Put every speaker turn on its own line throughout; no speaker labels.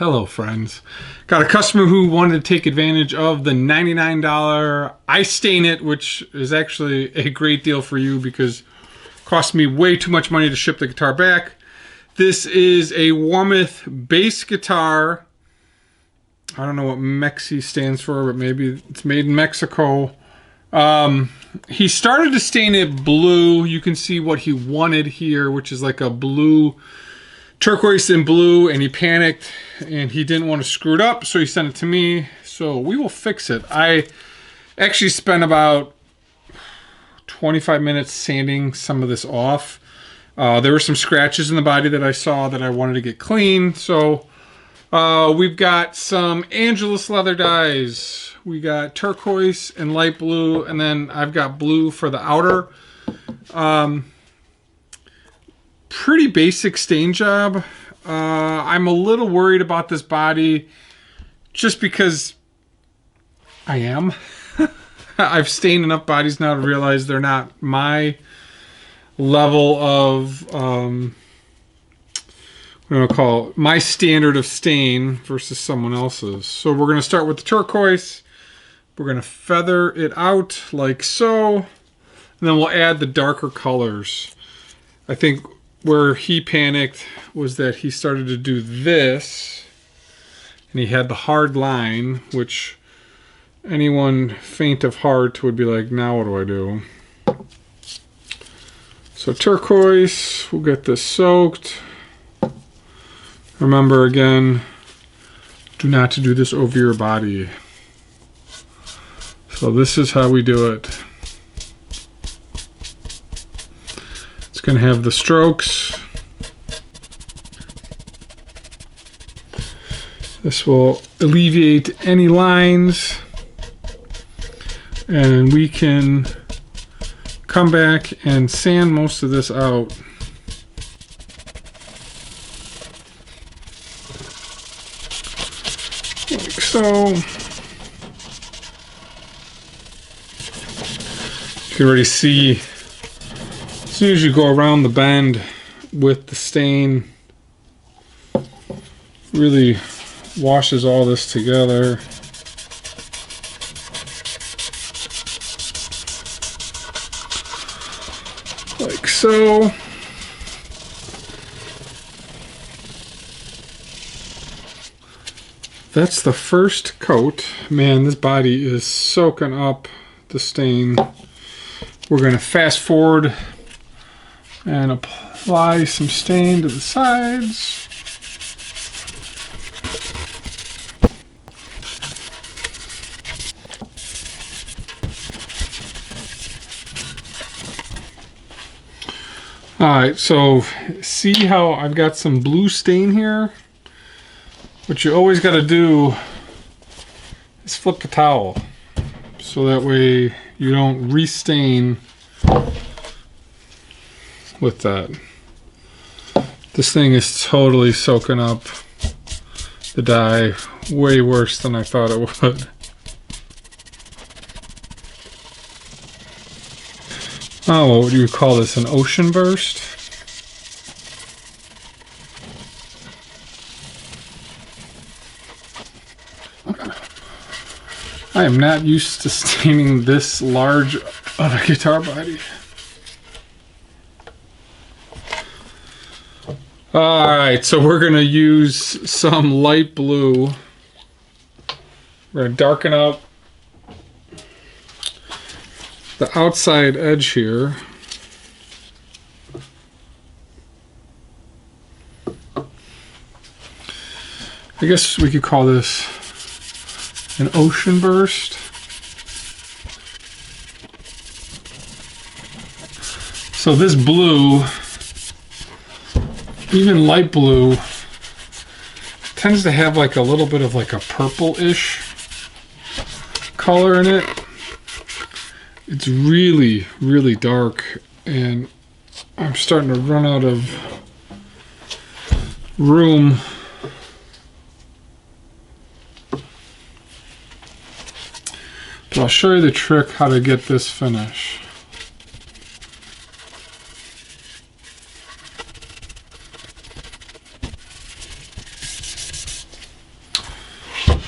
Hello friends. Got a customer who wanted to take advantage of the $99 I Stain It, which is actually a great deal for you because it cost me way too much money to ship the guitar back. This is a Warmoth bass guitar. I don't know what Mexi stands for, but maybe it's made in Mexico. He started to stain it blue. You can see what he wanted here, which is like a blue, turquoise and blue, and he panicked and he didn't want to screw it up, so he sent it to me. So we will fix it. I actually spent about 25 minutes sanding some of this off. There were some scratches in the body that I saw that I wanted to get clean. So we've got some Angelus leather dyes. We got turquoise and light blue, and then I've got blue for the outer. Pretty basic stain job. I'm a little worried about this body just because I am. I've stained enough bodies now to realize they're not my level of, what do I call it? My standard of stain versus someone else's. So we're going to start with the turquoise. We're going to feather it out like so. And then we'll add the darker colors. I think where he panicked was that he started to do this. And he had the hard line, which anyone faint of heart would be like, now what do I do? So turquoise, we'll get this soaked. Remember again, do not to do this over your body. So this is how we do it. It's going to have the strokes. This will alleviate any lines. And we can come back and sand most of this out. Like so. You can already see as soon as you go around the bend with the stain, really washes all this together. Like so. That's the first coat. Man, this body is soaking up the stain. We're going to fast forward and apply some stain to the sides. Alright, so see how I've got some blue stain here? What you always got to do is flip the towel so that way you don't restain with that. This thing is totally soaking up the dye way worse than I thought it would. Oh, what would you call this? An ocean burst? I am not used to staining this large of a guitar body. Alright, so we're going to use some light blue. We're going to darken up the outside edge here. I guess we could call this an ocean burst. So this blue, even light blue, tends to have like a little bit of like a purple-ish color in it. It's really, really dark, and I'm starting to run out of room. But I'll show you the trick how to get this finish.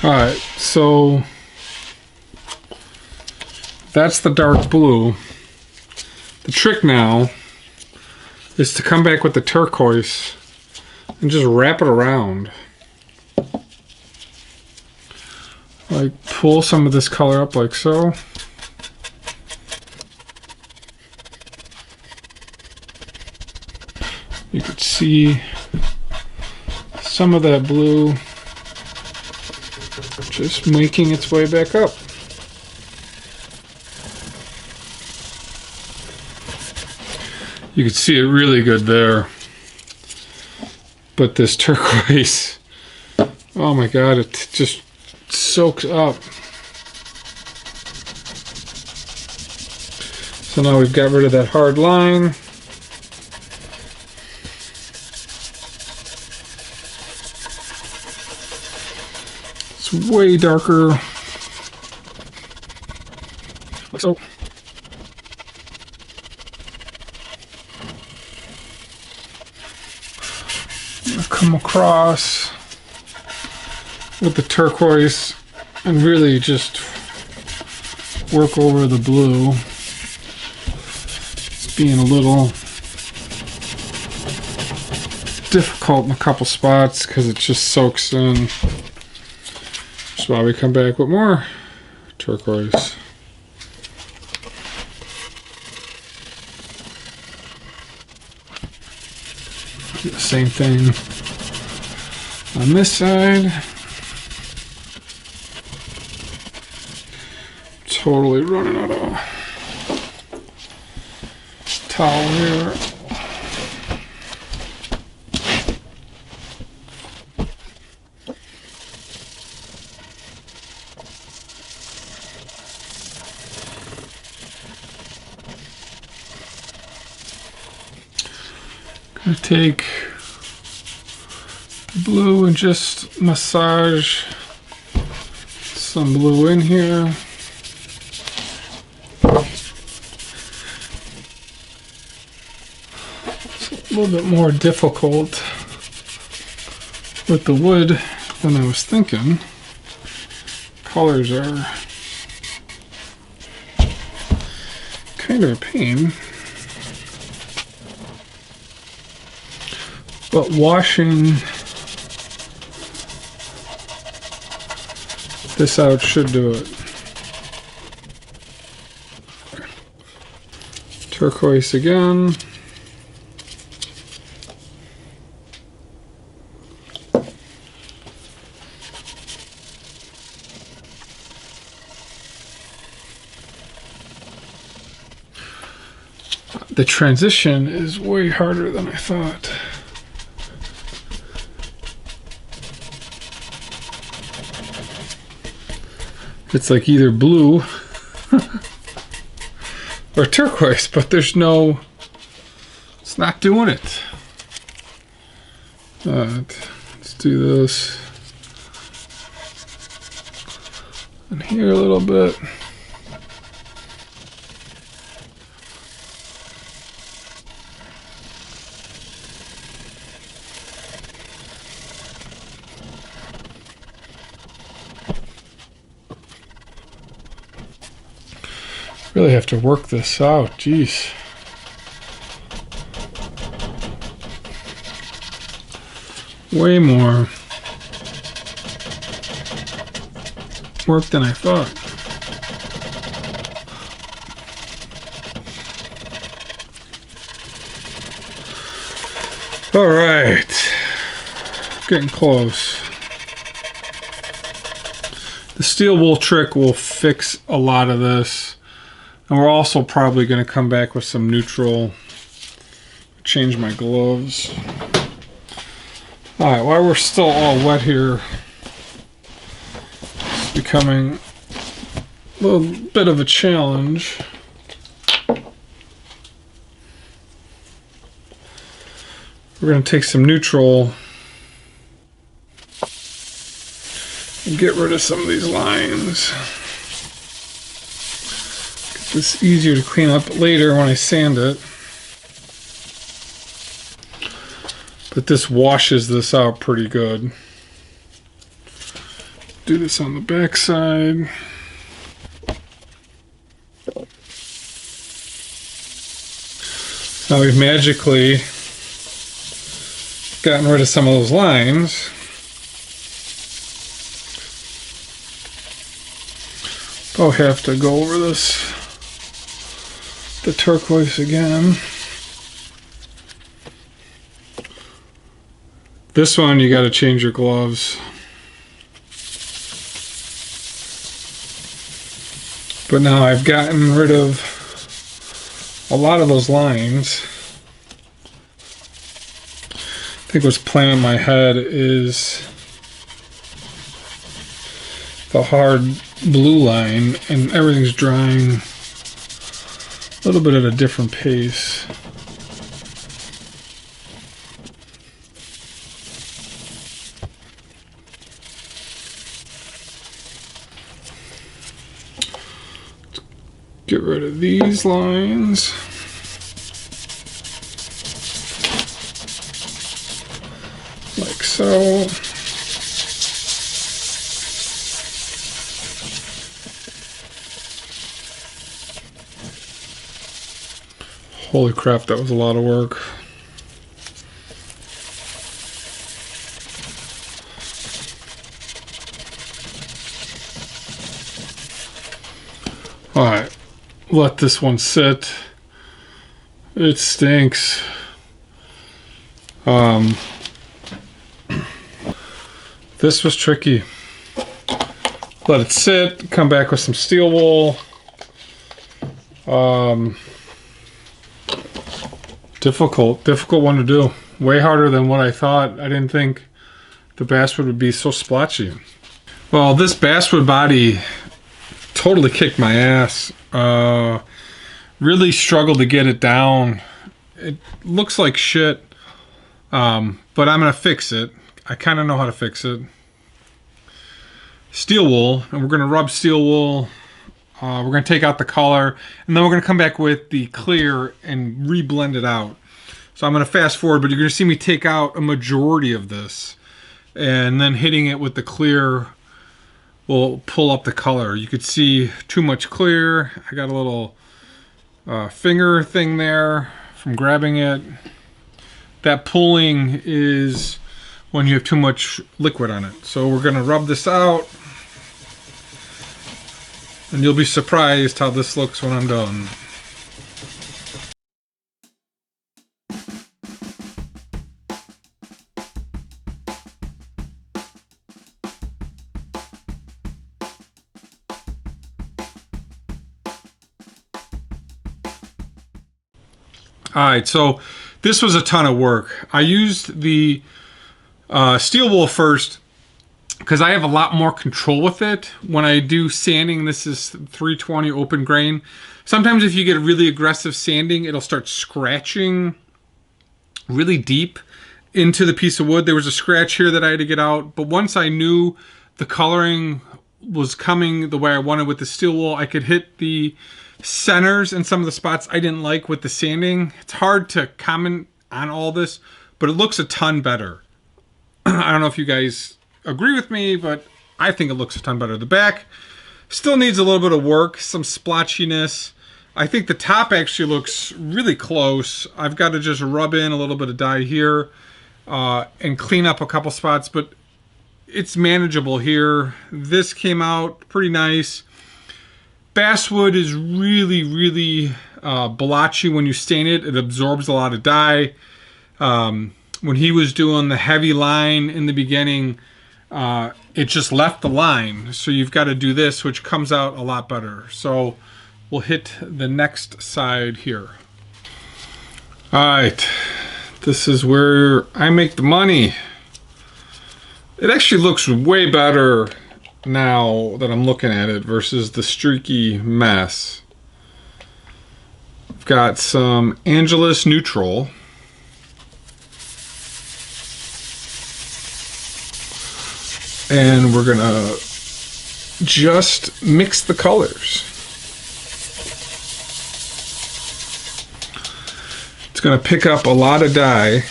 Alright, so that's the dark blue. The trick now is to come back with the turquoise and just wrap it around. Like pull some of this color up like so. You could see some of that blue just making its way back up. You can see it really good there. But this turquoise, oh my god, it just soaks up. So now we've got rid of that hard line. It's way darker. Like so. Come across with the turquoise and really just work over the blue. It's being a little difficult in a couple spots because it just soaks in. That's why we come back with more turquoise. Do the same thing on this side. Totally running out of towel here. Gonna take the blue and just massage some blue in here. It's a little bit more difficult with the wood than I was thinking. Colors are kind of a pain. But washing this out should do it. Turquoise again. The transition is way harder than I thought. It's like either blue or turquoise, but there's no, it's not doing it. Let's do this. And here a little bit. Really have to work this out, jeez. Way more work than I thought. All right, getting close. The steel wool trick will fix a lot of this. And we're also probably going to come back with some neutral. Change my gloves. Alright, while we're still all wet here, it's becoming a little bit of a challenge. We're going to take some neutral and get rid of some of these lines. It's easier to clean up later when I sand it. But this washes this out pretty good. Do this on the back side. Now we've magically gotten rid of some of those lines. I'll have to go over the turquoise again. This one, you got to change your gloves. But now I've gotten rid of a lot of those lines. I think what's playing in my head is the hard blue line, and everything's drying a little bit at a different pace. Get rid of these lines. Like so. Holy crap, that was a lot of work. Alright, let this one sit. It stinks. This was tricky. Let it sit, come back with some steel wool. Difficult one to do. Way harder than what I thought. I didn't think the basswood would be so splotchy. Well, this basswood body totally kicked my ass. Really struggled to get it down. It looks like shit, but I'm gonna fix it. I kind of know how to fix it. Steel wool, and we're gonna rub steel wool. We're going to take out the color, and then we're going to come back with the clear and re-blend it out. So I'm going to fast forward, but you're going to see me take out a majority of this, and then hitting it with the clear will pull up the color. You could see too much clear. I got a little finger thing there from grabbing it. That pulling is when you have too much liquid on it. So we're going to rub this out. And you'll be surprised how this looks when I'm done. Alright, so this was a ton of work. I used the steel wool first, because I have a lot more control with it. When I do sanding, this is 320 open grain. Sometimes if you get really aggressive sanding, it'll start scratching really deep into the piece of wood. There was a scratch here that I had to get out, but once I knew the coloring was coming the way I wanted with the steel wool, I could hit the centers and some of the spots I didn't like with the sanding. It's hard to comment on all this, but it looks a ton better. I don't know if you guys agree with me, but I think it looks a ton better. The back still needs a little bit of work, some splotchiness. I think the top actually looks really close. I've got to just rub in a little bit of dye here and clean up a couple spots, but it's manageable here. This came out pretty nice. Basswood is really blotchy when you stain it. It absorbs a lot of dye. When he was doing the heavy line in the beginning, it just left the line. So you've got to do this, which comes out a lot better. So we'll hit the next side here. All right, this is where I make the money. It actually looks way better now that I'm looking at it versus the streaky mess. I've got some Angelus Neutral. And we're gonna just mix the colors. It's gonna pick up a lot of dye,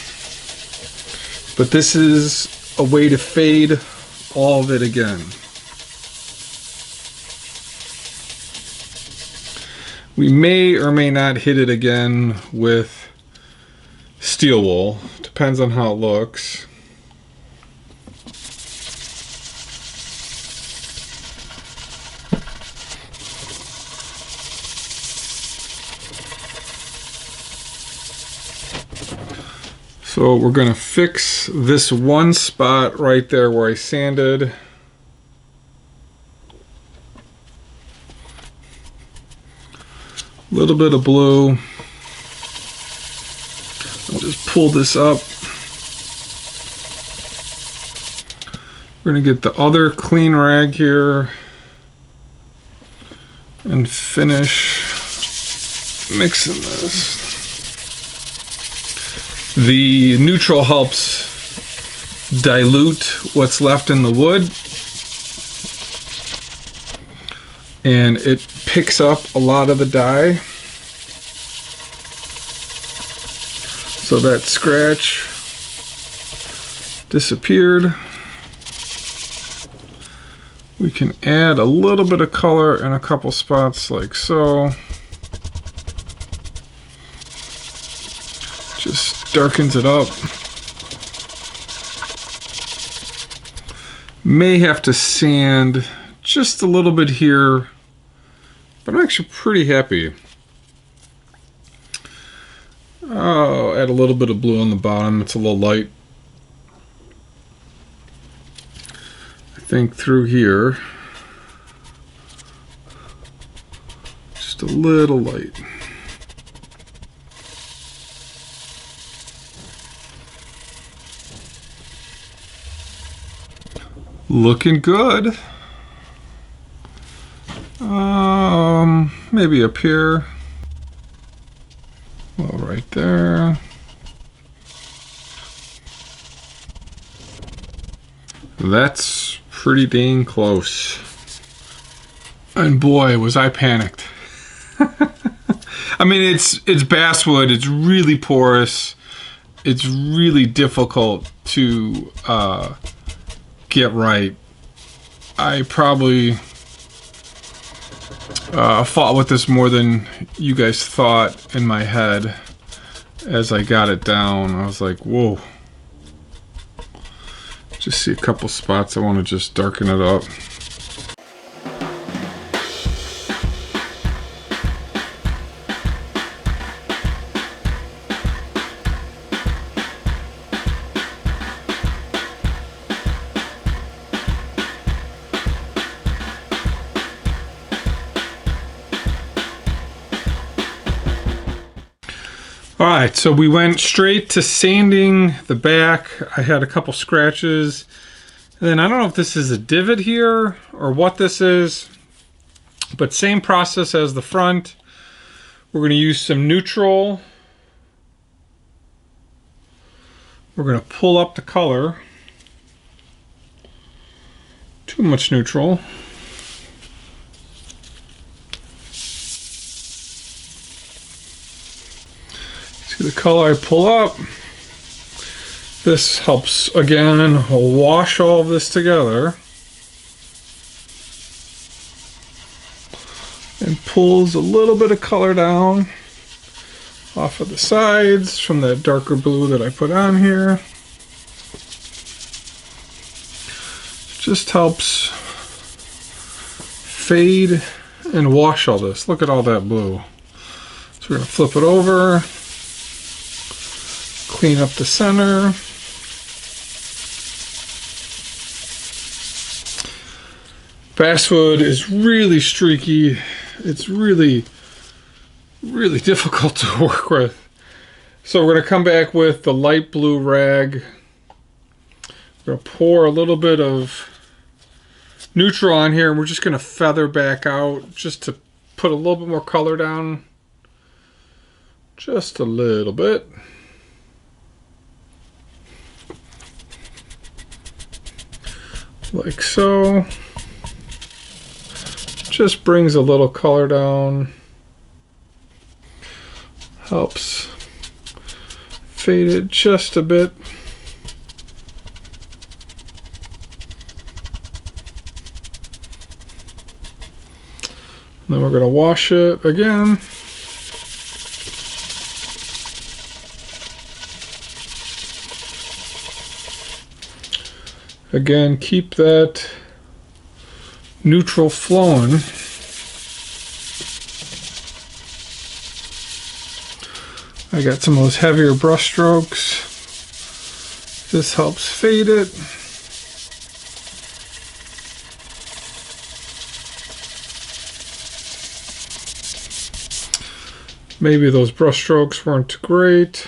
but this is a way to fade all of it again. We may or may not hit it again with steel wool. Depends on how it looks. So we're going to fix this one spot right there where I sanded. A little bit of blue. I'll just pull this up. We're going to get the other clean rag here and finish mixing this. The neutral helps dilute what's left in the wood, and it picks up a lot of the dye. So that scratch disappeared. We can add a little bit of color in a couple spots like so. Just darkens it up. May have to sand just a little bit here, but I'm actually pretty happy. I'll add a little bit of blue on the bottom. It's a little light. I think through here, just a little light. Looking good. Maybe up here. Well, right there. That's pretty dang close. And boy, was I panicked. I mean, it's basswood. It's really porous. It's really difficult to get right. I probably fought with this more than you guys thought in my head. As I got it down, I was like, whoa. Just see a couple spots I want to just darken it up. Alright, so we went straight to sanding the back. I had a couple scratches. And then I don't know if this is a divot here or what this is, but same process as the front. We're going to use some neutral. We're going to pull up the color. Too much neutral. See the color I pull up? This helps again wash all of this together and pulls a little bit of color down off of the sides from that darker blue that I put on here. Just helps fade and wash all this. Look at all that blue. So we're going to flip it over. Clean up the center. Basswood is really streaky. It's really difficult to work with. So we're going to come back with the light blue rag. We're going to pour a little bit of neutral on here, and we're just going to feather back out just to put a little bit more color down. Just a little bit. Like so. Just brings a little color down. Helps fade it just a bit. Then we're going to wash it again. Again, keep that neutral flowing. I got some of those heavier brush strokes. This helps fade it. Maybe those brush strokes weren't great.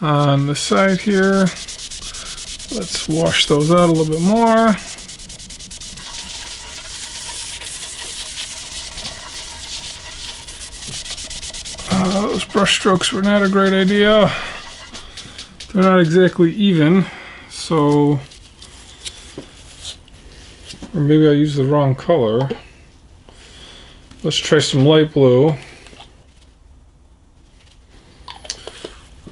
On the side here, let's wash those out a little bit more. Those brush strokes were not a great idea. They're not exactly even, so, or maybe I used the wrong color. Let's try some light blue.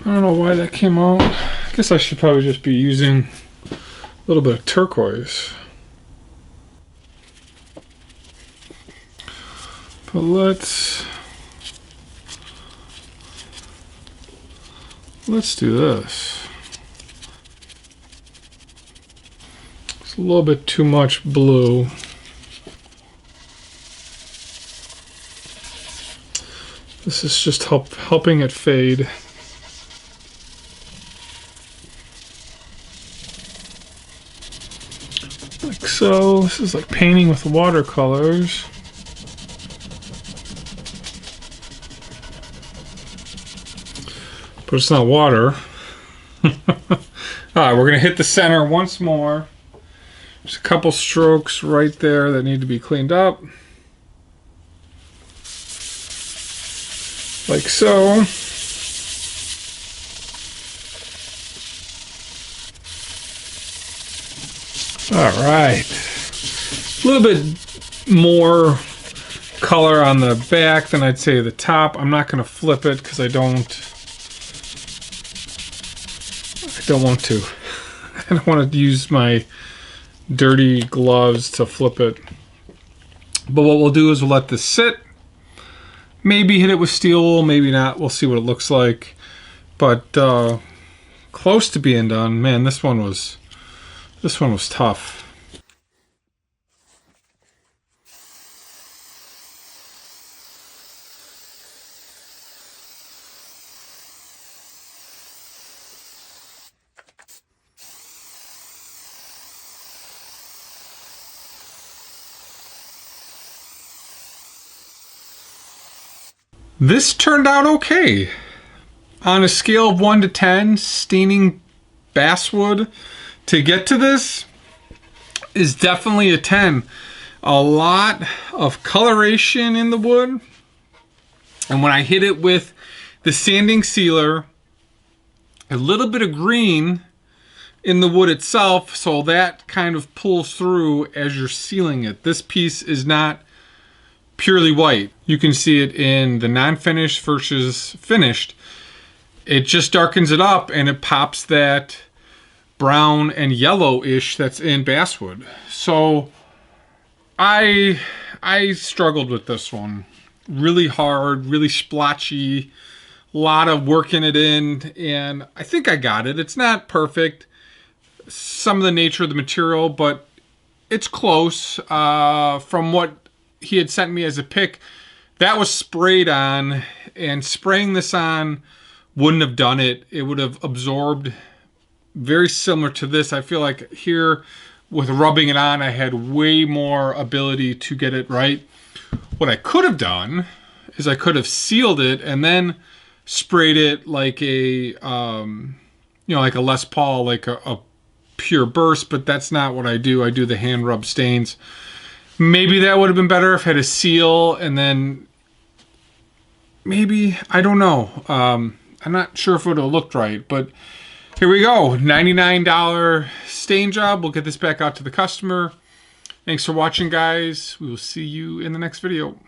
I don't know why that came out. I guess I should probably just be using a little bit of turquoise. But let's do this. It's a little bit too much blue. This is just helping it fade. Like so. This is like painting with watercolors. But it's not water. Alright, we're going to hit the center once more. There's a couple strokes right there that need to be cleaned up. Like so. Alright. A little bit more color on the back than I'd say the top. I'm not going to flip it because I don't want to. I don't want to use my dirty gloves to flip it. But what we'll do is we'll let this sit. Maybe hit it with steel wool, maybe not. We'll see what it looks like. But close to being done. Man, this one was tough. This turned out okay. On a scale of 1 to 10, staining basswood to get to this is definitely a 10. A lot of coloration in the wood. And when I hit it with the sanding sealer, a little bit of green in the wood itself, so that kind of pulls through as you're sealing it. This piece is not purely white. You can see it in the non-finished versus finished. It just darkens it up and it pops that brown and yellowish that's in basswood. So I struggled with this one. Really hard, really splotchy, a lot of working it in, and I think I got it. It's not perfect, some of the nature of the material, but it's close. From what he had sent me as a pick, that was sprayed on, and spraying this on wouldn't have done it. It would have absorbed very similar to this. I feel like here with rubbing it on, I had way more ability to get it right. What I could have done is I could have sealed it and then sprayed it like a, like a Les Paul, like a pure burst, but that's not what I do. I do the hand rub stains. Maybe that would have been better if I had a seal and then maybe, I don't know. I'm not sure if it would have looked right, but here we go. $99 stain job. We'll get this back out to the customer. Thanks for watching, guys. We will see you in the next video.